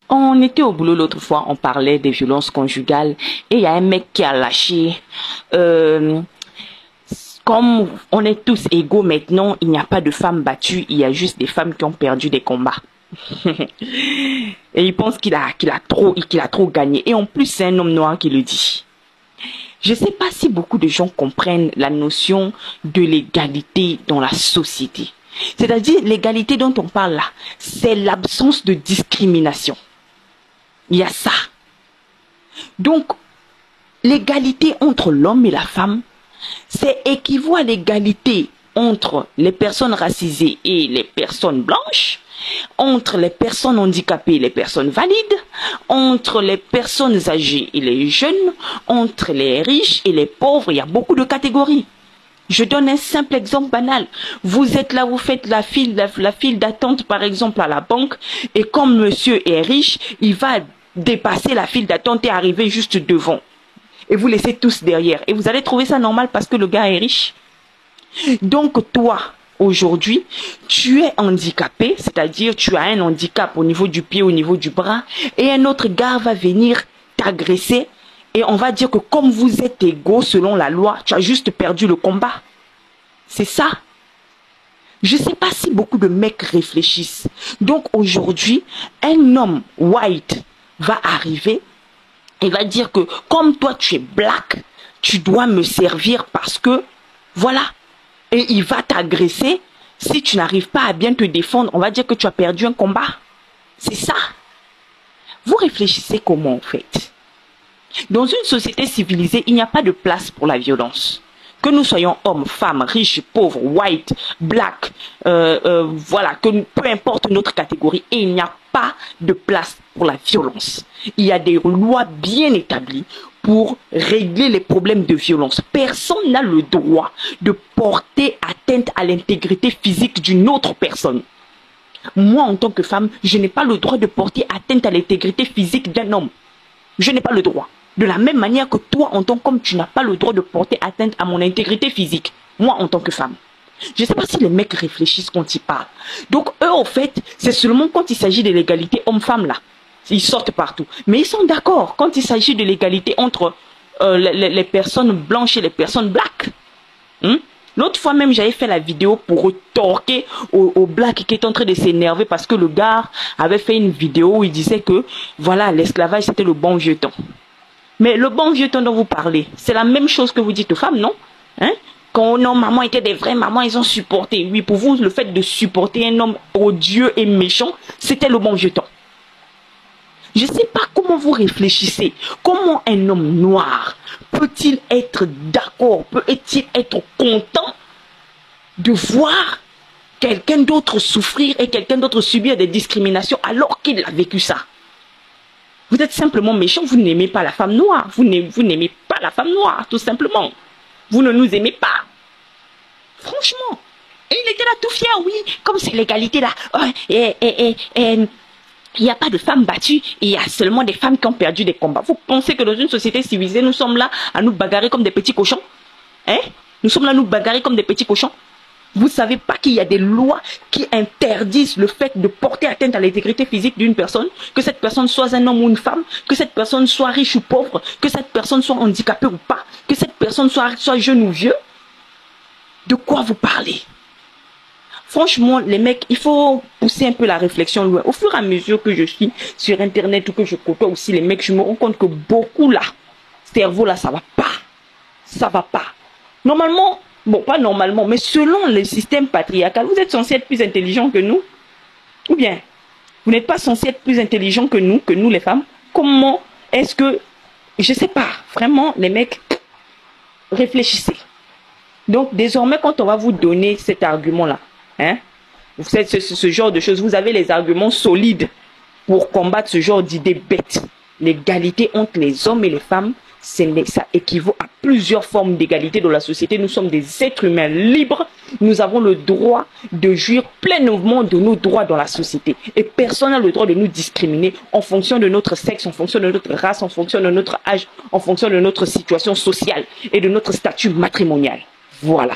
On était au boulot l'autre fois, on parlait des violences conjugales et il y a un mec qui a lâché. euh, Comme on est tous égaux maintenant, il n'y a pas de femmes battues, il y a juste des femmes qui ont perdu des combats. Et il pense qu'il a trop gagné. Et en plus, c'est un homme noir qui le dit. Je ne sais pas si beaucoup de gens comprennent la notion de l'égalité dans la société. C'est-à-dire, l'égalité dont on parle là, c'est l'absence de discrimination. Il y a ça. Donc, l'égalité entre l'homme et la femme, c'est équivaut à l'égalité entre les personnes racisées et les personnes blanches, entre les personnes handicapées et les personnes valides, entre les personnes âgées et les jeunes, entre les riches et les pauvres. Il y a beaucoup de catégories. Je donne un simple exemple banal. Vous êtes là, vous faites la file d'attente par exemple à la banque, et comme monsieur est riche, il va dépasser la file d'attente et arriver juste devant. Et vous laissez tous derrière. Et vous allez trouver ça normal parce que le gars est riche. Donc toi, aujourd'hui, tu es handicapé, c'est-à-dire tu as un handicap au niveau du pied, au niveau du bras, et un autre gars va venir t'agresser, et on va dire que comme vous êtes égaux selon la loi, tu as juste perdu le combat. C'est ça. Je ne sais pas si beaucoup de mecs réfléchissent. Donc aujourd'hui, un homme white va arriver et va dire que comme toi tu es black, tu dois me servir parce que, voilà. Et il va t'agresser. Si tu n'arrives pas à bien te défendre, on va dire que tu as perdu un combat. C'est ça. Vous réfléchissez comment en fait? Dans une société civilisée, il n'y a pas de place pour la violence. Que nous soyons hommes, femmes, riches, pauvres, white, black, voilà, que peu importe notre catégorie, et il n'y a pas de place pour la violence. Il y a des lois bien établies pour régler les problèmes de violence. Personne n'a le droit de porter atteinte à l'intégrité physique d'une autre personne. Moi, en tant que femme, je n'ai pas le droit de porter atteinte à l'intégrité physique d'un homme. Je n'ai pas le droit. De la même manière que toi, en tant qu'homme, tu n'as pas le droit de porter atteinte à mon intégrité physique. Moi, en tant que femme. Je ne sais pas si les mecs réfléchissent quand ils parlent. Donc, eux, en fait, c'est seulement quand il s'agit de l'égalité homme-femme, là. Ils sortent partout. Mais ils sont d'accord quand il s'agit de l'égalité entre les personnes blanches et les personnes blacks. L'autre fois même, j'avais fait la vidéo pour retorquer au black qui est en train de s'énerver parce que le gars avait fait une vidéo où il disait que, voilà, l'esclavage, c'était le bon vieux temps. Mais le bon vieux temps dont vous parlez, c'est la même chose que vous dites aux femmes, non? Quand nos mamans étaient des vraies mamans, ils ont supporté. Oui, pour vous, le fait de supporter un homme odieux et méchant, c'était le bon vieux temps. Je ne sais pas comment vous réfléchissez. Comment un homme noir peut-il être d'accord, peut-il être content de voir quelqu'un d'autre souffrir et quelqu'un d'autre subir des discriminations alors qu'il a vécu ça? Vous êtes simplement méchant, vous n'aimez pas la femme noire. Vous n'aimez pas la femme noire, tout simplement. Vous ne nous aimez pas. Franchement. Et il était là tout fier, oui, comme c'est l'égalité là. Il n'y a pas de femmes battues, il y a seulement des femmes qui ont perdu des combats. Vous pensez que dans une société civilisée, nous sommes là à nous bagarrer comme des petits cochons? Nous sommes là à nous bagarrer comme des petits cochons? Vous ne savez pas qu'il y a des lois qui interdisent le fait de porter atteinte à l'intégrité physique d'une personne, que cette personne soit un homme ou une femme, que cette personne soit riche ou pauvre, que cette personne soit handicapée ou pas, que cette personne soit jeune ou vieux? De quoi vous parlez? Franchement, les mecs, il faut pousser un peu la réflexion loin. Au fur et à mesure que je suis sur Internet ou que je côtoie aussi les mecs, je me rends compte que beaucoup là, cerveau là, ça va pas. Ça va pas. Normalement, bon, pas normalement, mais selon le système patriarcal, vous êtes censé être plus intelligent que nous? Ou bien, vous n'êtes pas censé être plus intelligent que nous les femmes? Comment est-ce que, je sais pas, vraiment, les mecs, réfléchissez. Donc, désormais, quand on va vous donner cet argument-là, vous faites ce genre de choses, vous avez les arguments solides pour combattre ce genre d'idées bêtes. L'égalité entre les hommes et les femmes, ça équivaut à plusieurs formes d'égalité dans la société. Nous sommes des êtres humains libres. Nous avons le droit de jouir pleinement de nos droits dans la société. Et personne n'a le droit de nous discriminer en fonction de notre sexe, en fonction de notre race, en fonction de notre âge, en fonction de notre situation sociale et de notre statut matrimonial. Voilà.